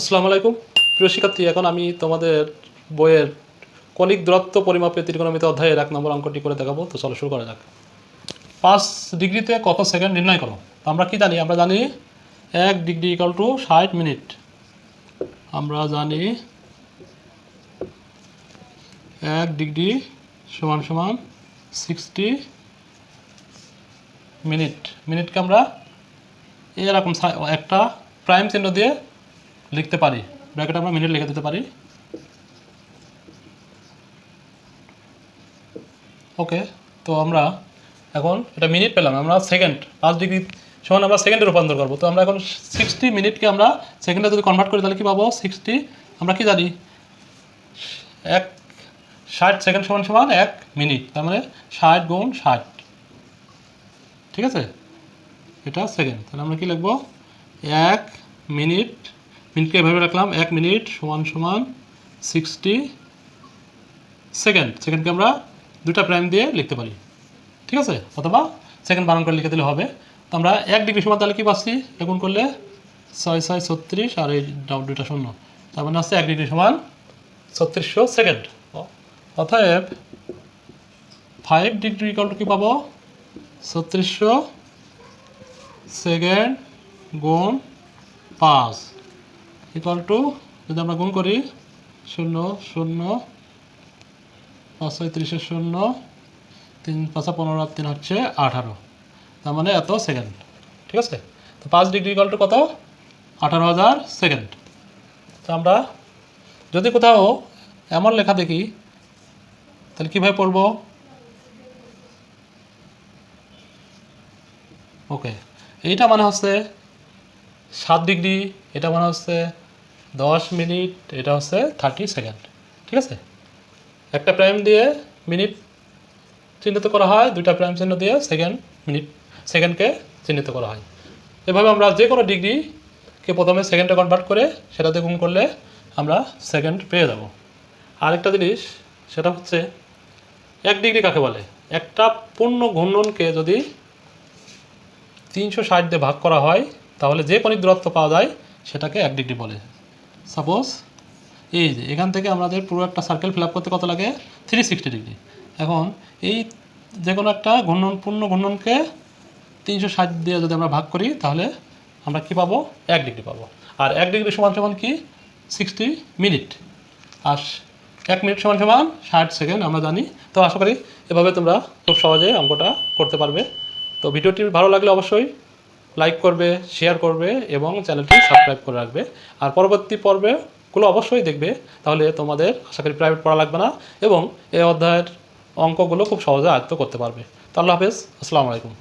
আসসালামু আলাইকুম প্রিয় শিক্ষার্থী, এখন আমি তোমাদের বইয়ের কণিক দূরত্ব পরিমাপে ত্রিকোণমিতি অধ্যায়ের 1 নম্বর অঙ্কটি করে দেখাবো। তো চলো শুরু করা যাক। 5 ডিগ্রিতে কত সেকেন্ড নির্ণয় করো। তো আমরা কি জানি? আমরা জানি 1 ডিগ্রি ইকুয়াল টু 60 মিনিট। আমরা জানি 1 ডিগ্রি সমান সমান 60 মিনিট। মিনিটকে আমরা এরকম একটা প্রাইম চিহ্ন দিয়ে লিখতে পারি, ব্র্যাকেটে আমরা মিনিট লিখে দিতে পারি। ওকে, তো আমরা এখন এটা মিনিট পেলাম, আমরা সেকেন্ড 5 ডিগ্রি সমান আমরা সেকেন্ডে রূপান্তর করবো। তো আমরা এখন 60 মিনিটকে আমরা সেকেন্ডে যদি কনভার্ট করি তাহলে কী পাবো? 60 আমরা কি জানি 60 সেকেন্ড সমান সমান 1 মিনিট, তার মানে 60 গুণ 60, ঠিক আছে, এটা সেকেন্ড। তাহলে আমরা কি লিখবো? 1 মিনিট, মিনিটকে এভাবে রাখলাম, 1 মিনিট সমান সমান 60 সেকেন্ড। সেকেন্ডকে আমরা দুটা প্রাইম দিয়ে লিখতে পারি, ঠিক আছে, অথবা সেকেন্ড বানান করে লিখে দিলে হবে। তো আমরা 1 ডিগ্রি সমান তাহলে কী পাচ্ছি? গুণ করলে 6 6 36 আর এই দুইটা শূন্য, তার মানে হচ্ছে 1 ডিগ্রি সমান 3600 সেকেন্ড। অতএব 5 ডিগ্রি ইকুয়াল টু কী পাবো? 3600 সেকেন্ড গুণ 5 ইকুয়াল টু, যদি আমরা গুণ করি 0 0 5 6 30 শূন্য 3 5 15 আর 3 হচ্ছে 18, তার মানে এত সেকেন্ড, ঠিক আছে। তো 5 ডিগ্রি ইকুয়াল টু কত? 18,000 সেকেন্ড। তো আমরা যদি কোথাও এমন লেখা দেখি তাহলে কীভাবে পড়ব? ওকে, এইটা মানে হচ্ছে 7 ডিগ্রি, এটা মানে হচ্ছে 10 মিনিট, এটা হচ্ছে 30 সেকেন্ড, ঠিক আছে। একটা প্রাইম দিয়ে মিনিট চিহ্নিত করা হয়, দুইটা প্রাইম চিহ্ন দিয়ে সেকেন্ডকে চিহ্নিত করা হয়। এভাবে আমরা যে কোনো ডিগ্রিকে প্রথমে সেকেন্ডে কনভার্ট করে সেটাতে গুণ করলে আমরা সেকেন্ড পেয়ে যাব। আরেকটা জিনিস, সেটা হচ্ছে 1 ডিগ্রি কাকে বলে? একটা পূর্ণ ঘূর্ণনকে যদি 360 দিয়ে ভাগ করা হয় তাহলে যে কণিক দূরত্ব পাওয়া যায় সেটাকে 1 ডিগ্রি বলে। সাপোজ এই যে এখান থেকে আমাদের পুরো একটা সার্কেল ফিল আপ করতে কত লাগে? 360 ডিগ্রি। এখন এই যে কোনো একটা পূর্ণ ঘূর্ণনকে 360 দিয়ে যদি আমরা ভাগ করি তাহলে আমরা কি পাবো? 1 ডিগ্রি পাবো। আর 1 ডিগ্রি সমান সমান কি? 60 মিনিট। আর 1 মিনিট সমান সমান 60 সেকেন্ড আমরা জানি। তো আশা করি এভাবে তোমরা খুব সহজে অঙ্কটা করতে পারবে। তো ভিডিওটি ভালো লাগলে অবশ্যই লাইক করবে, শেয়ার করবে এবং চ্যানেলটি সাবস্ক্রাইব করে রাখবে। আর পরবর্তী পর্বগুলো অবশ্যই দেখবে, তাহলে তোমাদের আশা করি প্রাইভেট পড়া লাগবে না এবং এই অধ্যায়ের অঙ্কগুলো খুব সহজে আয়ত্ত করতে পারবে। তো আল্লাহ হাফেজ, আসসালামু আলাইকুম।